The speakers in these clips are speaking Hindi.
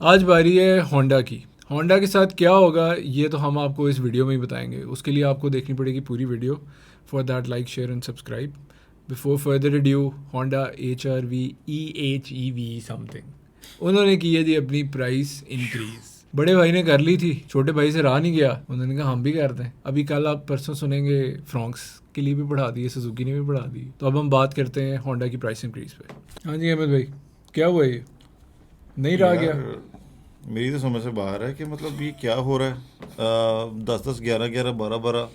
आज बारी है होंडा की। होंडा के साथ क्या होगा ये तो हम आपको इस वीडियो में ही बताएंगे। उसके लिए आपको देखनी पड़ेगी पूरी video. For that like share and subscribe. Before further due, Honda HRV EHEV something उन्होंने की है जी अपनी प्राइस इंक्रीज़। बड़े भाई ने कर ली थी, छोटे भाई से रहा नहीं गया, उन्होंने कहा हम भी करते हैं। अभी कल आप परसों सुनेंगे फ्रॉन्क्स के लिए भी बढ़ा दी है, सुजुकी ने भी बढ़ा दी। तो अब हम बात करते हैं होंडा की प्राइस इंक्रीज़ पे। हाँ जी अहमद भाई, क्या हुआ ये? नहीं रहा गया? मेरी तो समझ से बाहर है कि मतलब ये क्या हो रहा है। 10-10, 11-11, 12-12,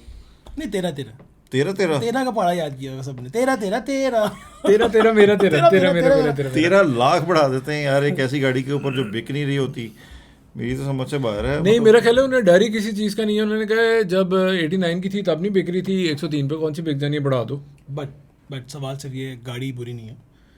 नहीं 13-13 13-13, 13 का पढ़ा याद किया सबने। 13-13-13 तेरा तेरा मेरा तेरा, तेरा तेरा मेरा मेरा तेरा मेरा तेरा मेरा। 13 लाख बढ़ा देते हैं यार एक ऐसी गाड़ी के ऊपर जो बिक नहीं रही होती। मेरी तो समझ से बाहर है नहीं, मतलब। मेरा ख्याल है उन्हें डर ही किसी चीज़ का नहीं है। उन्होंने कहा है, जब 89 की थी तब नहीं बिक रही थी, 103 पे कौन सी बिक जानी है, बढ़ा दो। बट सवाल सिर्फ ये, गाड़ी बुरी नहीं है,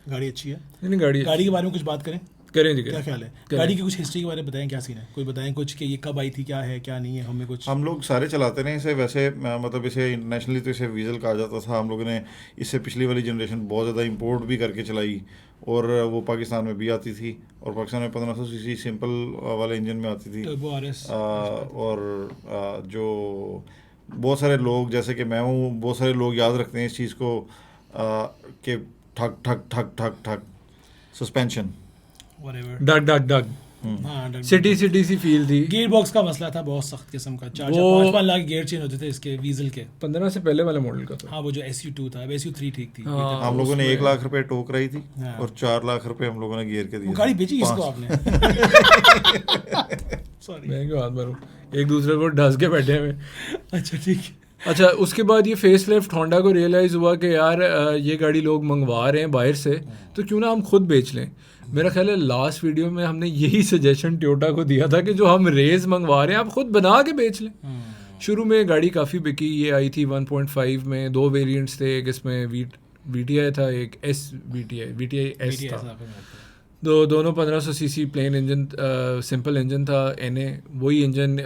गाड़ी अच्छी है। नहीं नहीं, गाड़ी गाड़ी के बारे में कुछ बात करें, करें जी, क्या करें ख्याल है? करें। गाड़ी की कुछ हिस्ट्री के बारे में बताएं, क्या सीन है? कोई बताएं कुछ कि ये कब आई थी, क्या है क्या नहीं है, हमें कुछ। हम लोग सारे चलाते रहे इसे वैसे, मतलब इसे इंटरनेशनली तो इसे वीज़ल कहा जाता था। हम लोगों ने इससे पिछली वाली जनरेशन बहुत ज़्यादा इंपोर्ट भी करके चलाई और वो पाकिस्तान में भी आती थी। और पाकिस्तान में 1500 सीसी सिंपल वाले इंजन में आती थी। Turbo RS. और जो बहुत सारे लोग जैसे कि मैं हूँ, बहुत सारे लोग याद रखते हैं इस चीज़ को कि ठक ठक ठक ठक ठक सस्पेंशन। व्हाटएवर। डग डग डग हाँ, सिटी सिटी सी फील थी। गियर बॉक्स का मसला था बहुत सख्त किस्म का। 4-4 वो 5-5 लाख गियर चेंज होते थे इसके, वीजल के। 15 से पहले वाले मॉडल का था। हाँ, वो जो SU2 था, अब SU3 ठीक थी। हाँ, हम लोगों ने उसमें 1 लाख रुपए टो कराई थी हाँ। और 4 लाख रुपए हम लोगों ने गियर के दिए वो थे। गाड़ी बेची इसको 5। आपने? सॉरी। मैं क्यों हाथ मारूं, एक दूसरे को ढस के बैठे हुए। अच्छा ठीक है। अच्छा, उसके बाद ये फेस लिफ्ट होंडा को रियलाइज़ हुआ कि यार ये गाड़ी लोग मंगवा रहे हैं बाहर से, तो क्यों ना हम खुद बेच लें। मेरा ख्याल है लास्ट वीडियो में हमने यही सजेशन टोयोटा को दिया था कि जो हम रेस मंगवा रहे हैं आप खुद बना के बेच लें। शुरू में गाड़ी काफ़ी बिकी, ये आई थी 1.5 में, 2 वेरिएंट्स थे, एक इसमें VTI था, एक VTI S था। दोनों 1500 CC plain engine, simple engine था। वही इंजन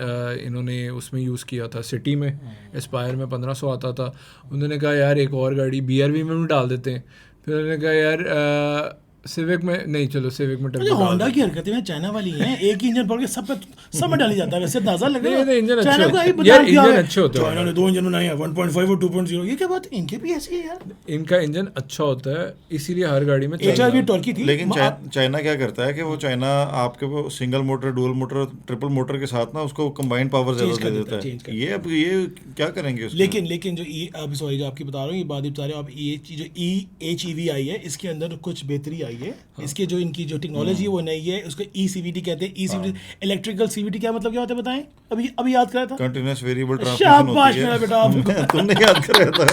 इन्होंने उसमें यूज़ किया था सिटी में। एस्पायर में 1500 आता था। उन्होंने कहा यार एक और गाड़ी BRV में भी डाल देते हैं। फिर उन्होंने कहा यार सिविक में नहीं, चलो सिविक में जो होंडा की हरकतें चाइना वाली हैं, एक ही इंजन पड़ के सब में डाली जाता है। वैसे अंदाजा लग रहा नहीं, इंजन चाइना अच्छे को ही होते हैं बता यार, दिया इंजन है। अच्छे होते हैं। चाइना ने 2 इंजन बनाए हैं, 1.5 और 2.0। ये क्या बात है, इनके भी ऐसी है यार। इनका इंजन अच्छा होता है, इसीलिए हर गाड़ी में चलता HRV है। टर्की थी। लेकिन चाइना क्या करता है कि वो चाइना आपके वो single motor, dual motor, triple motor के साथ ना उसको कंबाइंड पावर Change ज़्यादा कर दे देता है, देता change कर है। ये अब ये क्या करेंगे उसमें? लेकिन जो अब सॉरी जो आपकी बता रहा हूँ, ये बात बता रहे हो आप, जो EHEV आई है, इसके अंदर कुछ बेहतरी आई है। इसके जो इनकी जो टेक्नोलॉजी है वो नई है, उसको ECVT कहते हैं। ECVT इलेक्ट्रिकल CVT क्या मतलब क्या होता है बताएं? अभी याद करा था। कंटिन्यूस वेरिएबल ट्रांसमिशन शाबाश होती मेरा है। बेटा। तुमने याद कराया था।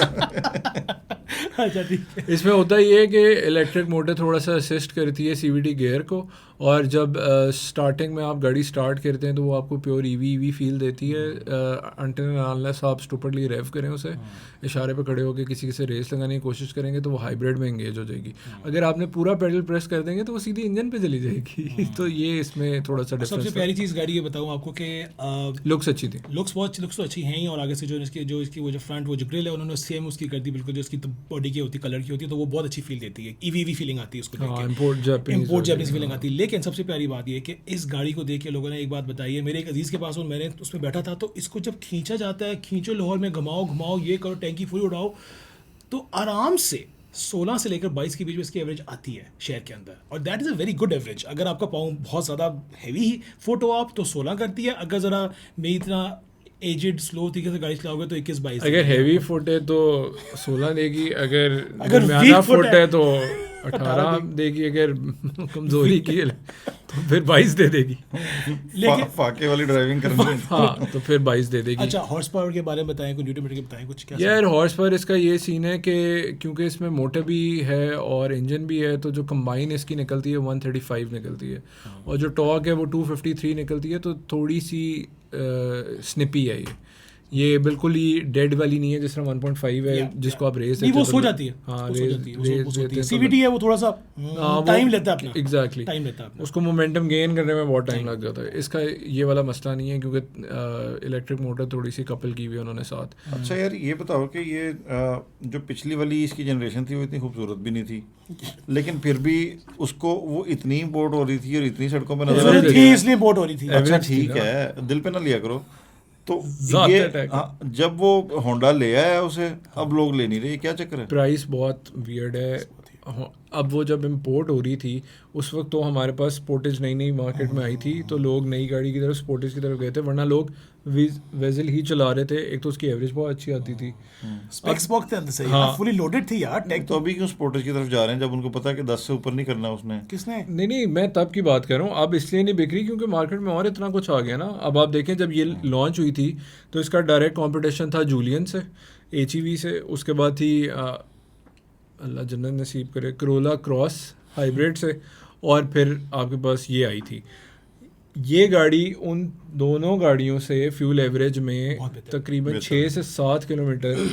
अच्छा ठीक है। इसमें होता ये है कि इलेक्ट्रिक मोटर थोड़ा सा असिस्ट करती है CVT गियर को, और जब स्टार्टिंग में आप गाड़ी स्टार्ट करते हैं तो वो आपको प्योर EV फील देती है। अनटिल अनलेस आप स्टूपिडली रेव करें उसे, इशारे पे खड़े होकर किसी से रेस लगाने की कोशिश करेंगे तो वो हाइब्रिड में एंगेज हो जाएगी। अगर आपने पूरा पेडल प्रेस कर देंगे तो वो सीधी इंजन पे चली जाएगी। तो ये इसमें थोड़ा सा सबसे डिफरेंस। प्यारी चीज़ गाड़ी ये बताऊँ आपको कि लुक्स अच्छी थी। लुक्स तो अच्छी हैं ही, और आगे से जो इसकी वो जो फ्रंट वो जो ग्रिल है उन्होंने सेम उसकी कर दी बिल्कुल, जो इसकी बॉडी की होती कलर की होती है, तो वो बहुत अच्छी फील देती है। EV फीलिंग आती है उसको देख के। इंपोर्ट जापानीज फीलिंग आती है। लेकिन सबसे प्यारी बात ये है कि इस गाड़ी को देख के लोगों ने एक बात बताई है। मेरे एक अजीज़ के पास मैंने उसमें बैठा था, तो इसको जब खींचा जाता है, खींचो लाहौर में, घुमाओ ये करो, टैंकी फुल उड़ाओ, तो आराम से 16 से लेकर 22 के बीच में इसकी एवरेज आती है शहर के अंदर। और that is a very good average. अगर आपका पाँव बहुत ज़्यादा हैवी फुट हो आप तो 16 करती है। अगर ज़रा मेरी इतना एजेड स्लो तरीके से गाड़ी चलाओगे तो 21-22। अगर हैवी फुट है तो 16 देगी, अगर weak दरमियाना foot फुट है तो 18 देगी, अगर कमजोरी की है तो फिर 22 दे देगी। फाके वाली ड्राइविंग करनी है। हाँ, तो फिर 22 दे देगी। अच्छा, हॉर्स पावर के बारे में बताएं, कुछ न्यूटन मीटर के बताएं कुछ क्या। यार हॉर्स पावर इसका ये सीन है कि क्योंकि इसमें मोटर भी है और इंजन भी है, तो जो कंबाइन इसकी निकलती है 135 निकलती है, और जो टॉर्क है वो 253 निकलती है। तो थोड़ी सी स्निपी है ये, ये बिल्कुल ही डेड वाली नहीं है जिस तरह 1.5 है जिसको आप रेस नहीं वो सो जाती है, हाँ वो सो जाती है, वो सो जाती है। रेस CVT है वो थोड़ा सा टाइम लेता है अपना, एग्जैक्टली टाइम लेता है अपना। उसको मोमेंटम गेन करने में बहुत टाइम लग जाता है। इसका ये वाला मसला नहीं है क्योंकि इलेक्ट्रिक मोटर थोड़ी सी कपल की हुई है उन्होंने साथ। अच्छा यार ये बताओ कि ये जो पिछली वाली इसकी जनरेशन थी वो इतनी खूबसूरत भी नहीं थी, लेकिन फिर भी उसको वो इतनी इम्पोर्ट हो रही थी और इतनी सड़कों पे नजर आ रही थी इसलिए बोट हो रही थी। अच्छा ठीक है, दिल पे ना लिया करो। तो ज़्यादा ये attack है। जब वो होंडा ले आया उसे, अब लोग ले नहीं रहे, क्या चक्कर है? प्राइस बहुत वियर्ड है। अब वो जब इम्पोर्ट हो रही थी उस वक्त तो हमारे पास स्पोर्टेज नई नई मार्केट में आई थी तो लोग नई गाड़ी की तरफ स्पोर्टेज की तरफ गए थे, वरना लोग वेजल ही चला रहे थे। एक तो उसकी एवरेज बहुत अच्छी आती थी, स्पेक्स बहुत थे अंदर से, हाँ। फुली लोडेड थी यार टेक। तो अभी क्यों स्पोर्टेज की तरफ जा रहे हैं जब उनको पता है कि 10 से ऊपर नहीं करना उसने? किसने? नहीं मैं तब की बात कर रहा हूँ, अब इसलिए नहीं बिक रही क्योंकि मार्केट में और इतना कुछ आ गया ना। अब आप देखें जब ये लॉन्च हुई थी तो इसका डायरेक्ट कंपटीशन था जूलियन से, HEV से, उसके बाद थी अल्लाह जन्नत नसीब करे करोला क्रॉस हाइब्रिड से, और फिर आपके पास ये आई थी। ये गाड़ी उन दोनों गाड़ियों से फ्यूल एवरेज में बहुत बेहतर। तकरीबन 6 से 7 किलोमीटर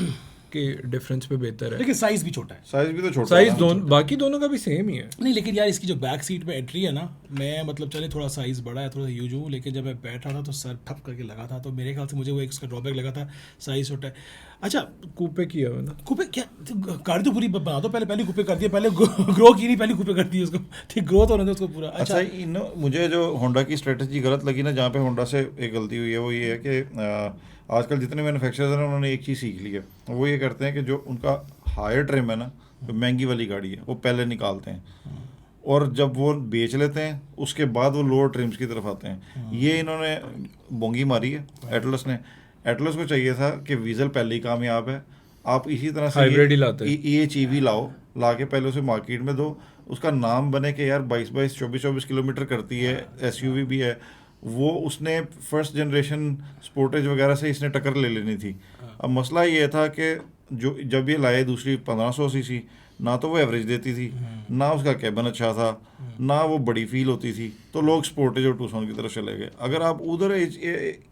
के डिफरेंस पे बेहतर है। लेकिन साइज भी छोटा है। साइज भी तो छोटा साइज है। दोनों बाकी दोनों का भी सेम ही है। नहीं लेकिन यार इसकी जो बैक सीट पे एंट्री है ना, मैं मतलब चले थोड़ा साइज बड़ा है, थोड़ा सा यूज हूँ, लेकिन जब मैं बैठ रहा था तो सर ठप करके लगा था, तो मेरे ख्याल से मुझे वो एक उसका ड्रॉबैक लगा था, साइज छोटा है। अच्छा कूपे किया हुआ ना, कूपे क्या गाड़ी तो पूरी बना दो, पहले कूपे कर दिया, पहले ग्रो की नहीं, पहले कूपे कर दिया उसको, ठीक ग्रोथ होने दो उसको पूरा। अच्छा मुझे जो होंडा की स्ट्रेटजी गलत लगी ना, जहाँ पे होंडा से एक गलती हुई है वो ये है कि आजकल जितने मैन्युफैक्चरर्स हैं उन्होंने एक चीज़ सीख ली है, वो ये करते हैं कि जो उनका हायर ट्रिम है ना, जो महंगी वाली गाड़ी है, वो पहले निकालते हैं और जब वो बेच लेते हैं उसके बाद वो लोअर ट्रिम्स की तरफ आते हैं। ये इन्होंने बोंगी मारी है एटलस ने। एटलस को चाहिए था कि वीज़ल पहले ही कामयाब है, आप इसी तरह से हाइब्रिड ही लाते हैं। EHEV लाओ, ला के पहले उसे मार्केट में दो, उसका नाम बने कि यार 22 24 किलोमीटर करती है, SUV भी है वो। उसने फर्स्ट जनरेशन स्पोर्टेज वगैरह से इसने टक्कर ले लेनी थी। अब मसला ये था कि जो जब ये लाए दूसरी 1500 सीसी, ना तो वो एवरेज देती थी, ना उसका कैबन अच्छा था, ना वो बड़ी फील होती थी, तो लोग स्पोर्टेज और टूसॉन की तरफ चले गए। अगर आप उधर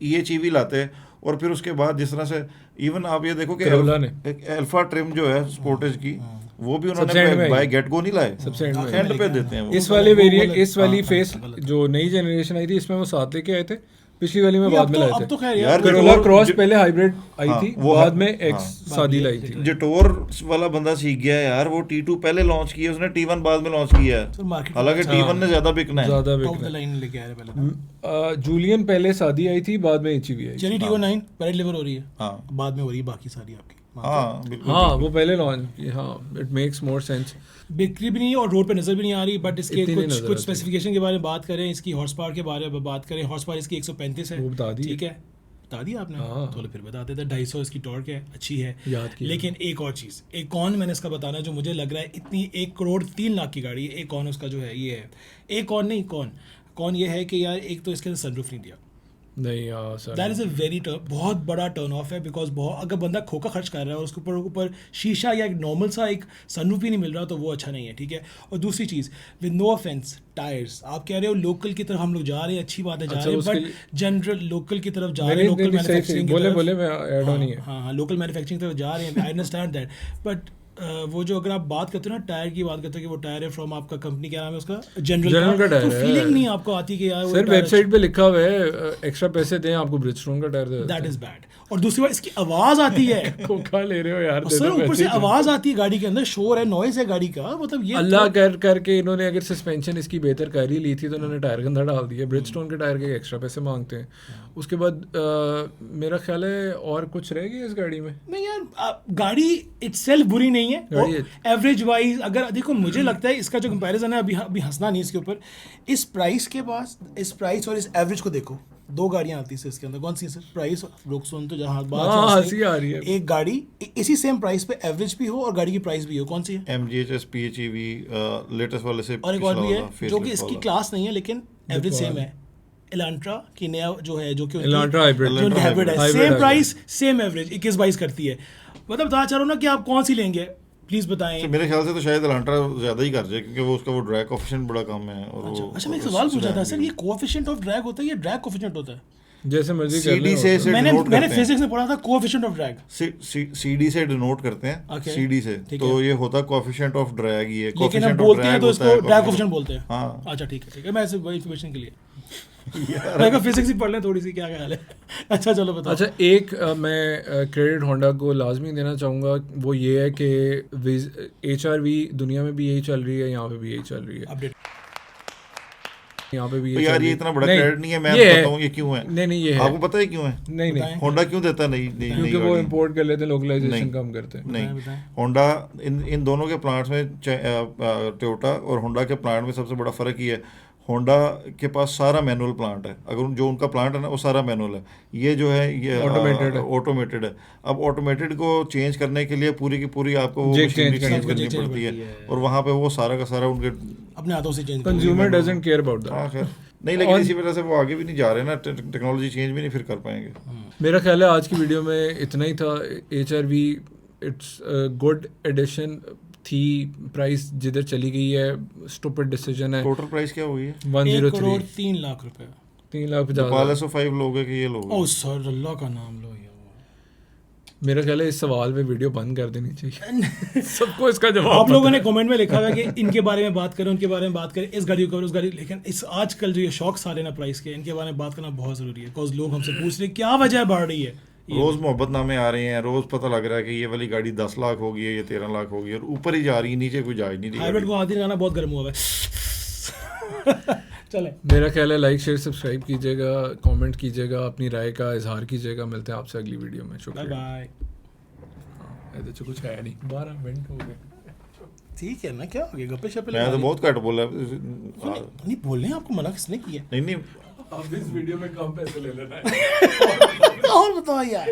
EHEV लाते और फिर उसके बाद जिस तरह से इवन आप ये देखो कि अल्फा ट्रिम जो है स्पोर्टेज की, वो भी उन्होंने बाय गेट गो नहीं लाए, सबसे एंड पे देते हैं वो। इस वाले वेरिएंट, इस वाली फेस जो नई जनरेशन आई थी इसमें वो साथ लेके आए थे, पिछली वाली में बाद में लाए थे। अब तो खैर यार करोला क्रॉस पहले हाइब्रिड आई थी, वो बाद में एक्स शादी लाई थी। जटोर वाला बंदा सीख गया है यार, वो T2 पहले लॉन्च किया उसने, T1 बाद में लॉन्च किया है, हालांकि T1 ने ज्यादा बिकना है, ज्यादा टॉप द लाइन लेके आ रहे पहले। जूलियन पहले शादी आई थी, बाद में HEV आई। चलिए T9 पहले डिलीवर हो रही है, हाँ बाद में हो रही है बाकी सारी आपकी। हाँ बिल्कुल। हाँ वो पहले लॉन्च की, हाँ इट मेक्स मोर सेंस। बिक्री भी नहीं है और रोड पे नजर भी नहीं आ रही, बट इसके इतनी नहीं नजर कुछ आती। स्पेसिफिकेशन के बारे में बात करें, इसकी हॉर्स पावर के बारे में बात करें। हॉर्स पावर इसकी 135 है, वो बता दी, ठीक है बता दिया आपने, हाँ। तो फिर बता देते। 250 इसकी टॉर्क है, अच्छी है, याद किया। लेकिन एक और चीज़, एक कौन मैंने इसका बताना है जो मुझे लग रहा है इतनी 1 करोड़ 3 लाख की गाड़ी है, एक कौन उसका जो है ये है, एक कौन नहीं कौन ये है कि यार एक तो इसके अंदर सनरूफ नहीं दिया। नहीं यार sir, that is a very बहुत बड़ा टर्न ऑफ है, बिकॉज अगर बंदा खोखा खर्च कर रहा है और उसके ऊपर शीशा या एक नॉर्मल सा एक सनरूफ ही नहीं मिल रहा तो वो अच्छा नहीं है, ठीक है। और दूसरी चीज़, विद नो ऑफेंस, टायर्स आप कह रहे हो लोकल की तरफ हम लोग जा रहे हैं, अच्छी बात है, जा रहे हैं, बट जनरल लोकल की तरफ जा रहे हैं, लोकल मैन्युफैक्चरिंग की तरफ, बोले मैं ऐड ऑन ही है, हाँ लोकल मैन्युफैक्चरिंग की तरफ जा रहे हैं, आई अंडरस्टैंड दैट, बट वो जो अगर आप बात करते हो ना टायर की बात करते हो कि वो टायर है फ्रॉम आपका कंपनी, क्या नाम है उसका, जनरल का टायर, तो फीलिंग नहीं आपको आती कि यार सर वेबसाइट पे लिखा हुआ है एक्स्ट्रा पैसे दें आपको ब्रिजस्टोन का tyre they, that is bad. और दूसरी बात इसकी आवाज आती है, खोखा ले रहे हो यार, सर ऊपर से आवाज आती है गाड़ी के अंदर, शोर है, नॉइज है गाड़ी का, मतलब ये अल्लाह करके इन्होंने अगर सस्पेंशन इसकी बेहतर कर ही ली थी तो इन्होंने टायर गंदा डाल दिया। ब्रिजस्टोन के टायर के एक्स्ट्रा पैसे मांगते हैं। उसके बाद मेरा ख्याल है और कुछ रह गया इस गाड़ी में। नहीं यार गाड़ी इटसेल्फ बुरी नहीं है, एवरेज वाइज अगर देखो मुझे लगता है इसका जो कंपैरिजन है, अभी हंसना नहीं इसके ऊपर, इस प्राइस के पास, इस प्राइस और इस एवरेज को देखो, 2 गाड़ियां आती है इसके अंदर, कौन सी है सर? प्राइस रोक सुन तो जहाँ बात हंसी आ रही है, एक गाड़ी इसी सेम प्राइस पे एवरेज भी हो और गाड़ी की प्राइस भी हो, कौन सी है? MGHS PHEV लेटेस्ट वाले से, और एक और भी है जो कि इसकी क्लास नहीं है लेकिन एवरेज सेम है, एलांट्रा की नया जो है, जो कि एलांट्रा हाइब्रिड है, सेम प्राइस सेम एवरेज 21-22 करती है। मतलब बता चाह रहा हूँ ना कि आप कौन सी लेंगे, प्लीज बताएं। मेरे ख्याल से तो शायद एलांट्रा ज्यादा ही कर जाए क्योंकि वो उसका वो ड्रैग कोएफिशिएंट बड़ा कम है। और अच्छा मैं एक सवाल पूछा था सर, ये कोएफिशिएंट ऑफ ड्रैग होता है या ड्रैग कोएफिशिएंट होता है? जैसे मर्जी कर सीडी लें से और- मैंने डिनोट मैंने करते हैं, फिजिक्स में पढ़ा था कोएफिशिएंट ऑफ ड्रैग, सीडी से डिनोट करते हैं, Okay. सीडी से, ठीक तो है। ये होता है कोएफिशिएंट ऑफ ड्रैग, ये लेकिन हम कोएफिशिएंट ऑफ बोलते हैं ड्रैग तो होता इसको है ड्रैग कोएफिशिएंट बोलते हैं। हाँ। अच्छा ठीक है, मैं ऐसे वही इन्फॉर्मेशन के लिए मैं कहा फिजिक्स ही पढ़ लें थोड़ी सी, क्या ख्याल है? अच्छा चलो बताओ। अच्छा एक मैं क्रेडिट होंडा को लाजमी देना चाहूँगा, वो ये है कि HRV दुनिया में भी यही चल रही है, यहाँ पे भी यही चल रही है, अपडेट यहाँ पे भी तो यही यार चल रही ये है। इतना बड़ा नहीं, क्रेडिट नहीं है, मैं ये है। बताऊँ ये क्यों है, नहीं ये है, आपको पता है क्यों है? नहीं बताएं। होंडा क्यों देता नहीं क्योंकि वो गाड़ी? इंपोर्ट कर लेते हैं, लोकलाइजेशन नहीं। कम करते हैं। नहीं, बताएं। होंडा इन दोनों के प्लांट्स में टोयोटा और होंडा के प्लांट में सबसे बड़ा फ़र्क ये है, होंडा के पास सारा मैनुअल प्लांट है, अगर जो उनका प्लांट है ना वो सारा मैनुअल है, ये जो है ये Automated है। ऑटोमेटेड है। अब ऑटोमेटेड को चेंज करने के लिए पूरी की पूरी आपको वो Jig मशीनरी change चेंज करनी करनी पड़ती पड़ती है। है, और वहाँ पे वो सारा का सारा उनके, अपने हाथों से change consumer doesn't care about हाँ दैट। खैर नहीं, लेकिन इसी वजह से वो आगे भी नहीं जा रहे ना, टेक्नोलॉजी चेंज भी नहीं फिर कर पाएंगे। मेरा ख्याल है आज की वीडियो में इतना ही था। HRV इट्स गुड एडिशन थी, प्राइस जिधर चली गई है स्टूपिड डिसीजन है। टोटल प्राइस क्या हुई है? 103 1,03,00,000 रुपए। 3,50,000। पालस 5 लोग है कि ये लोग ओ सर अल्लाह का नाम लो यार। मेरा ख्याल है इस सवाल में वीडियो बंद कर देनी चाहिए। सबको इसका जवाब आप लोगों पता ने है। कमेंट में लिखा हुआ है कि इनके बारे में बात करें, उनके बारे में बात करें, इस गाड़ी को करें, उस गाड़ी, लेकिन इस आजकल जो ये शौक आ रहे ना प्राइस के, इनके बारे में बात करना बहुत जरूरी है, बिकॉज लोग हमसे पूछ रहे हैं क्या वजह बढ़ रही है। रोज मोहब्बत नामे आ रहे हैं, रोज पता लग रहा है कि ये वाली गाड़ी 10 लाख होगी है, ये 13 लाख होगी, और ऊपर ही जा रही है, नीचे कोई जा ही नहीं रही हाइब्रिड गाड़ी। को आदि लगाना बहुत गर्म हुआ है। चले मेरा ख्याल है लाइक शेयर सब्सक्राइब कीजिएगा, कमेंट कीजिएगा, अपनी राय का इजहार कीजिएगा। मिलते हैं आपसे अगली वीडियो में। बाय शुक्रिया। बाय। ऐसे तो कुछ है नहीं, 12 मिनट हो गए। ठीक है ना, क्या हो गया, गप्पे शप्पे मैं तो बहुत घट बोला। नहीं बोलने हैं, आपको मना किसने किया? नहीं नहीं अब इस वीडियो में कम पैसे ले लेना है। और बताओ यार।